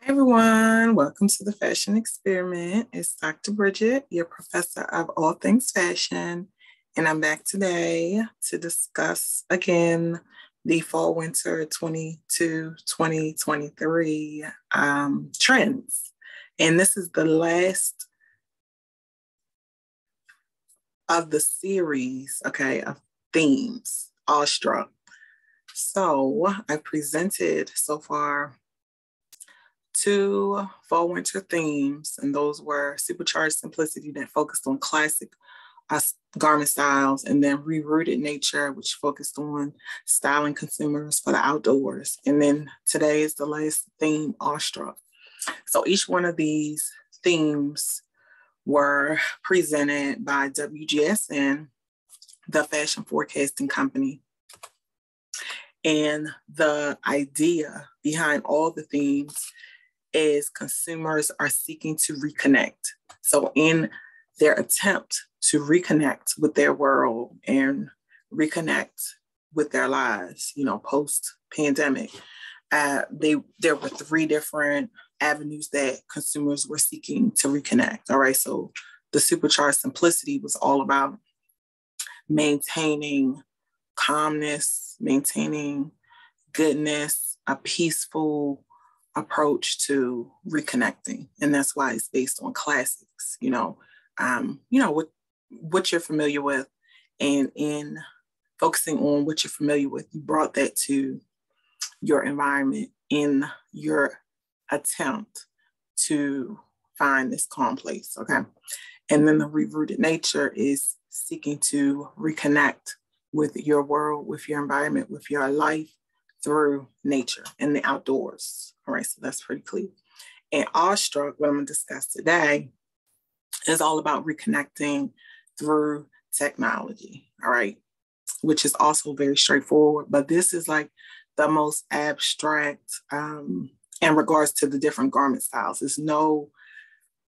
Hi everyone, welcome to the Fashion Experiment. It's Dr. Bridget, your professor of all things fashion, and I'm back today to discuss again the fall winter 2023 trends. And this is the last of the series, of themes, Awestruck. So I presented so far two fall winter themes, and those were supercharged simplicity that focused on classic garment styles, and then rerooted nature, which focused on styling consumers for the outdoors. And then today is the last theme, awestruck. So each one of these themes were presented by WGSN, the fashion forecasting company. And the idea behind all the themes is consumers are seeking to reconnect. So in their attempt to reconnect with their world and reconnect with their lives, post-pandemic, there were three different avenues that consumers were seeking to reconnect. All right, so the supercharged simplicity was all about maintaining calmness, maintaining goodness, a peaceful approach to reconnecting. And that's why it's based on classics, what you're familiar with. And in focusing on what you're familiar with, you brought that to your environment in your attempt to find this calm place, okay? And then the rerooted nature is seeking to reconnect with your world, with your environment, with your life through nature and the outdoors. All right, so that's pretty clear. And awestruck, what I'm going to discuss today, is all about reconnecting through technology, all right, which is also very straightforward, but this is like the most abstract in regards to the different garment styles. There's no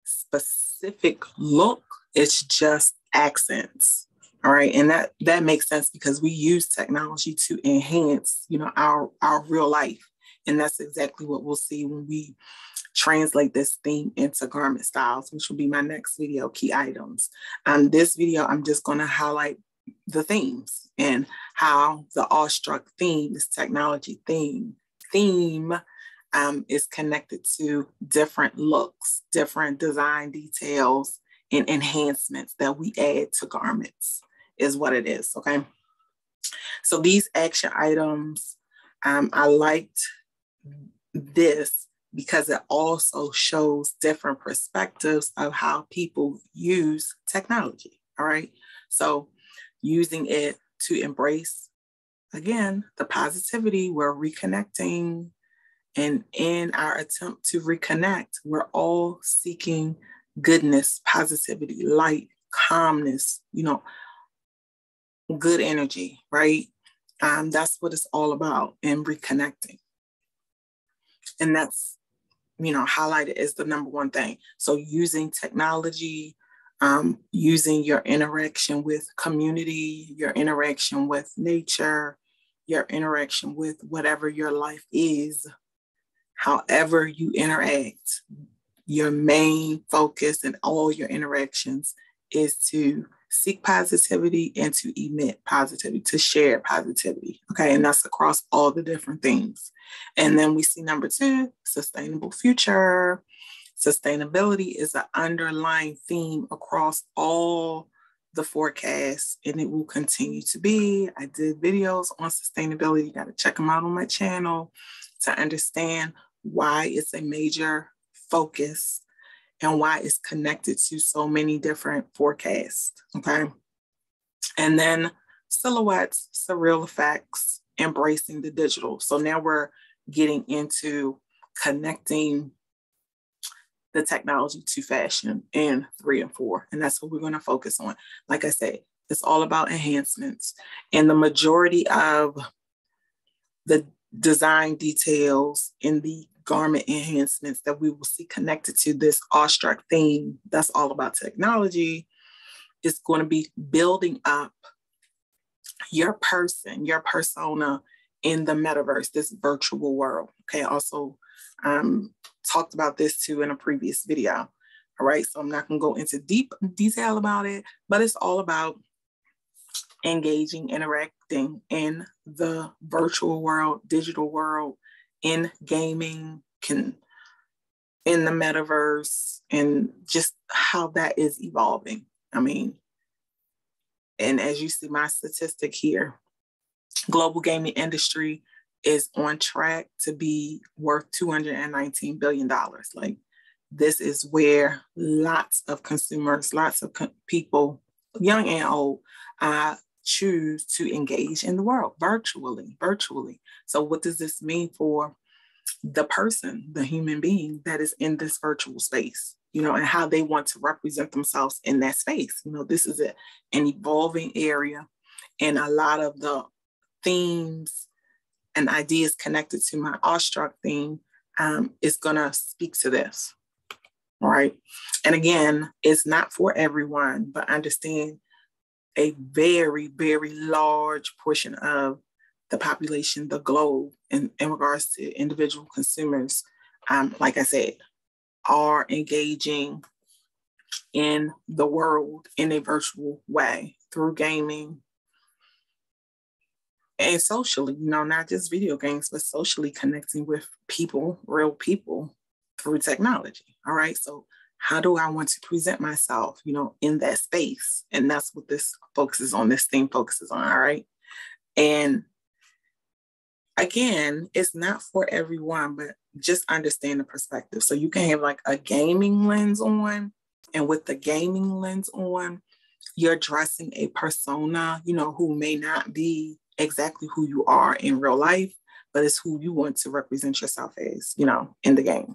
specific look, it's just accents. All right. And that makes sense because we use technology to enhance, our real life. And that's exactly what we'll see when we translate this theme into garment styles, which will be my next video, key items. This video, I'm just going to highlight the themes and how the awestruck theme, this technology theme is connected to different looks, different design details, and enhancements that we add to garments. Is what it is, okay? So these action items, I liked this because it also shows different perspectives of how people use technology, all right? So using it to embrace, again, the positivity, we're reconnecting, and in our attempt to reconnect, we're all seeking goodness, positivity, light, calmness, good energy, right? That's what it's all about in reconnecting. And that's, highlighted as the number one thing. So using technology, using your interaction with community, your interaction with nature, your interaction with whatever your life is, however you interact, your main focus in all your interactions is to seek positivity and to emit positivity, to share positivity. Okay, and that's across all the different things. And then we see number two, sustainable future. Sustainability is an underlying theme across all the forecasts, and it will continue to be. I did videos on sustainability. You got to check them out on my channel to understand why it's a major focus and why it's connected to so many different forecasts, okay? And then silhouettes, surreal effects, embracing the digital. So now we're getting into connecting the technology to fashion in 3 and 4. And that's what we're going to focus on. Like I said, it's all about enhancements. And the majority of the design details in the garment enhancements that we will see connected to this awestruck theme, that's all about technology, is going to be building up your person, your persona in the metaverse, this virtual world. Okay, also talked about this too in a previous video. All right, so I'm not going to go into deep detail about it, but it's all about engaging, interacting in the virtual world, digital world, in gaming, in the metaverse, and just how that is evolving. I mean, and as you see my statistic here, global gaming industry is on track to be worth $219 billion. Like, this is where lots of consumers, lots of people, young and old, choose to engage in the world virtually. So what does this mean for the person, the human being that is in this virtual space, and how they want to represent themselves in that space? This is an evolving area, and a lot of the themes and ideas connected to my Awestruck theme is going to speak to this. All right. And again, it's not for everyone, but understand a very, very large portion of the population, the globe, in regards to individual consumers, like I said, are engaging in the world in a virtual way through gaming and socially, not just video games, but socially connecting with people, real people, through technology. All right. So how do I want to present myself, in that space? And that's what this theme focuses on. All right. And again, it's not for everyone, but just understand the perspective. So you can have like a gaming lens on, and with the gaming lens on, you're addressing a persona, who may not be exactly who you are in real life, but it's who you want to represent yourself as, in the game.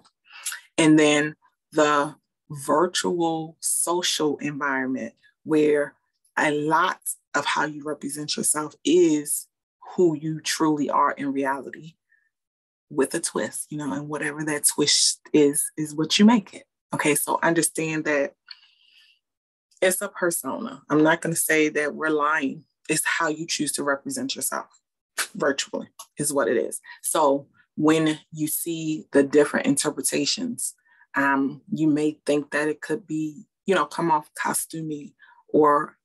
And then the virtual social environment, where a lot of how you represent yourself is who you truly are in reality, with a twist, and whatever that twist is what you make it. Okay, so understand that it's a persona. I'm not going to say that we're lying. It's how you choose to represent yourself virtually is what it is. So when you see the different interpretations, you may think that it could be, come off costumey or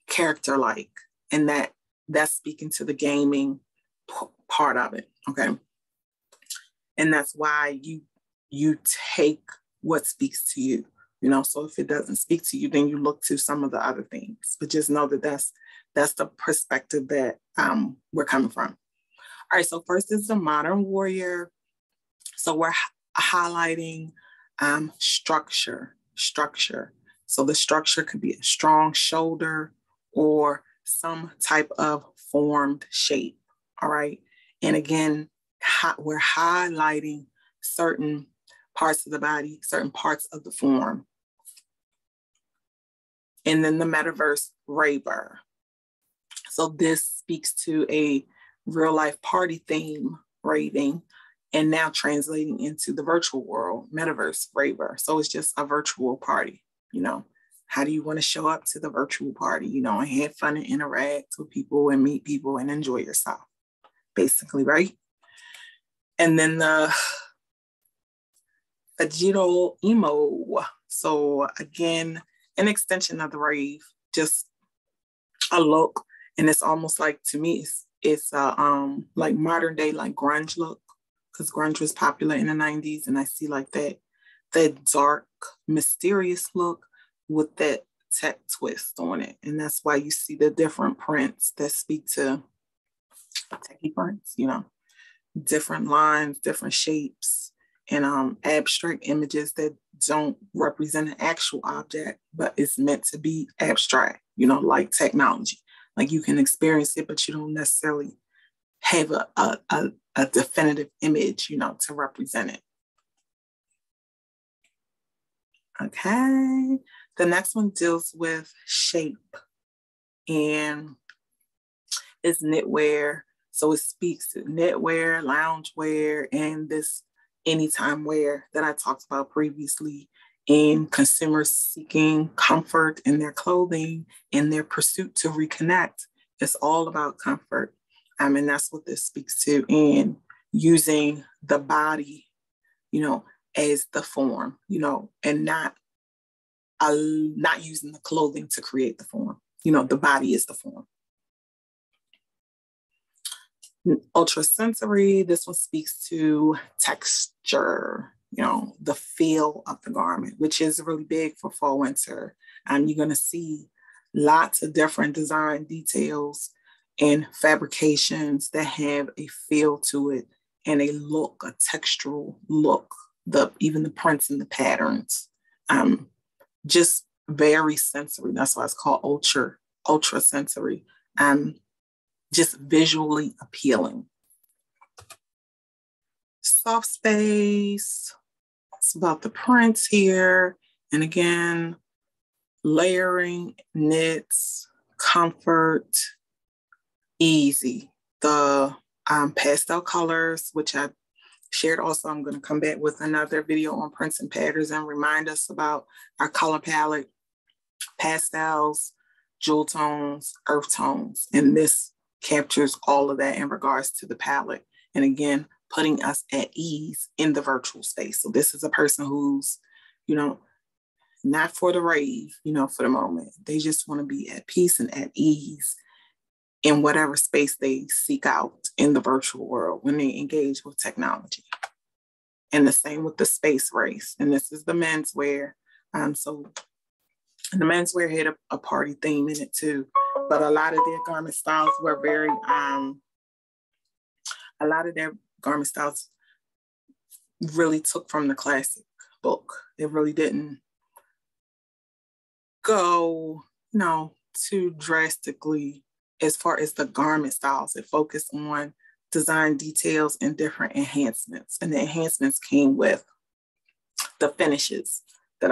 character-like, and that's speaking to the gaming part of it, okay? And that's why you take what speaks to you, so if it doesn't speak to you, then you look to some of the other things, but just know that that's the perspective that we're coming from. All right, so first is the modern warrior. So we're highlighting structure. So the structure could be a strong shoulder or some type of formed shape. All right. And again, we're highlighting certain parts of the body, certain parts of the form. And then the metaverse raver. So this speaks to a real life party theme raving, and now translating into the virtual world, metaverse raver. So it's just a virtual party, How do you want to show up to the virtual party, and have fun and interact with people and meet people and enjoy yourself, basically, right? And then the digital emo. So again, an extension of the rave, just a look. And it's almost like, to me, it's like modern day, like grunge look, because grunge was popular in the 90s. And I see like that dark, mysterious look with that tech twist on it. And that's why you see the different prints that speak to techie prints, different lines, different shapes, and abstract images that don't represent an actual object, but it's meant to be abstract, like technology. Like you can experience it, but you don't necessarily have a definitive image, to represent it. Okay. The next one deals with shape, and it's knitwear. So it speaks to knitwear, loungewear, and this anytime wear that I talked about previously, in consumers seeking comfort in their clothing, in their pursuit to reconnect. It's all about comfort. And that's what this speaks to, and using the body, as the form, and not using the clothing to create the form. The body is the form. Ultrasensory, this one speaks to texture, the feel of the garment, which is really big for fall winter. You're going to see lots of different design details and fabrications that have a feel to it and a look, a textural look, even the prints and the patterns. Just very sensory. That's why it's called ultra sensory. Just visually appealing. Soft space. It's about the prints here. And again, layering, knits, comfort, easy. The pastel colors, which I shared also. I'm going to come back with another video on prints and patterns and remind us about our color palette, pastels, jewel tones, earth tones. And this captures all of that in regards to the palette. And again, putting us at ease in the virtual space. So this is a person who's, not for the rave, for the moment. They just want to be at peace and at ease in whatever space they seek out in the virtual world when they engage with technology. And the same with the space race. And this is the menswear. So the menswear had a party theme in it too. But a lot of their garment styles were very, really took from the classic book. It really didn't go, too drastically as far as the garment styles. It focused on design details and different enhancements. And the enhancements came with the finishes that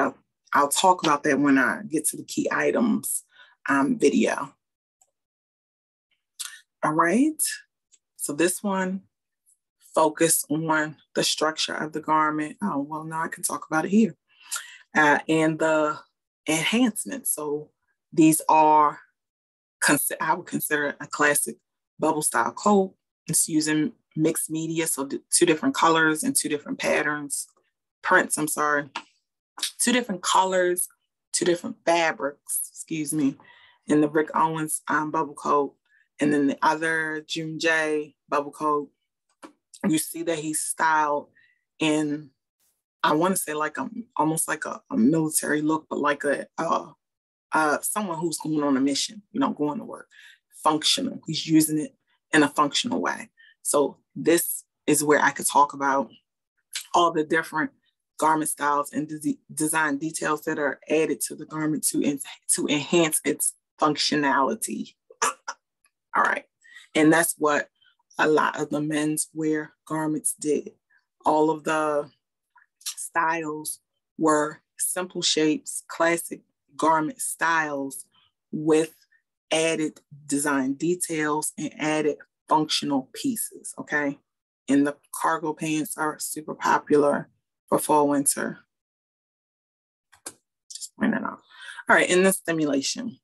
I'll talk about that when I get to the key items video. All right. So this one focused on the structure of the garment. Oh, well, now I can talk about it here. And the enhancements. So these are, I would consider a classic bubble style coat. It's using mixed media, so two different colors and two different prints, two different colors, two different fabrics, in the Rick Owens bubble coat. And then the other June J bubble coat, you see that he's styled in, I want to say almost like a military look, but like someone who's going on a mission, going to work, functional. He's using it in a functional way. So this is where I could talk about all the different garment styles and design details that are added to the garment to enhance its functionality. All right. And that's what a lot of the menswear garments did. All of the styles were simple shapes, classic garment styles with added design details and added functional pieces, okay? And the cargo pants are super popular for fall, winter. Just point that out. All right, and the stimulation.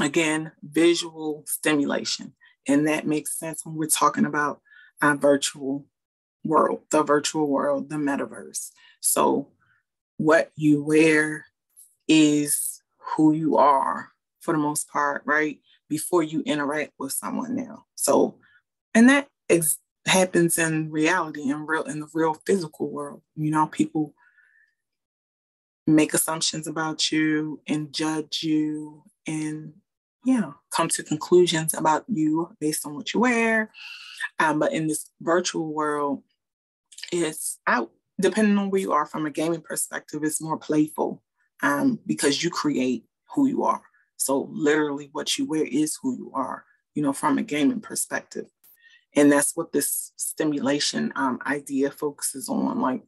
Again, visual stimulation. And that makes sense when we're talking about our virtual world, the metaverse. So what you wear is who you are for the most part, right? Before you interact with someone now. So, and that happens in reality, in the real physical world. People make assumptions about you and judge you and come to conclusions about you based on what you wear. But in this virtual world, it's out, depending on where you are from a gaming perspective, it's more playful because you create who you are. So literally what you wear is who you are, from a gaming perspective. And that's what this stimulation idea focuses on. Like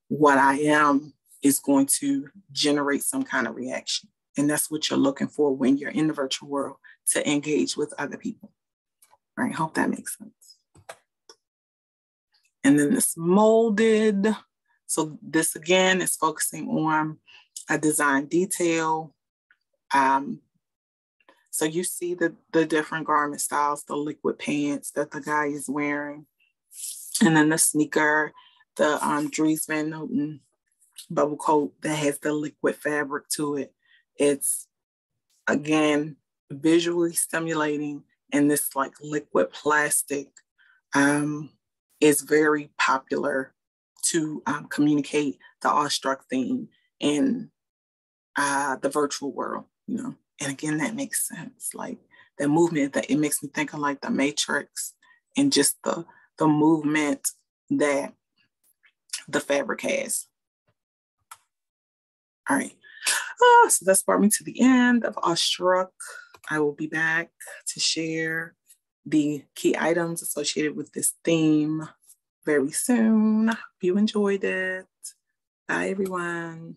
what I am is going to generate some kind of reaction. And that's what you're looking for when you're in the virtual world, to engage with other people. All right, hope that makes sense. And then this molded. So this again is focusing on a design detail, So you see the different garment styles, the liquid pants that the guy is wearing, and then the sneaker, the Dries Van Noten bubble coat that has the liquid fabric to it. It's, again, visually stimulating, and this like liquid plastic is very popular to communicate the Awestruck theme in the virtual world, you know. And again, that makes sense. Like the movement, that it makes me think of like the Matrix, and just the movement that the fabric has. All right. So that's brought me to the end of Awestruck. I will be back to share the key items associated with this theme very soon. Hope you enjoyed it. Bye, everyone.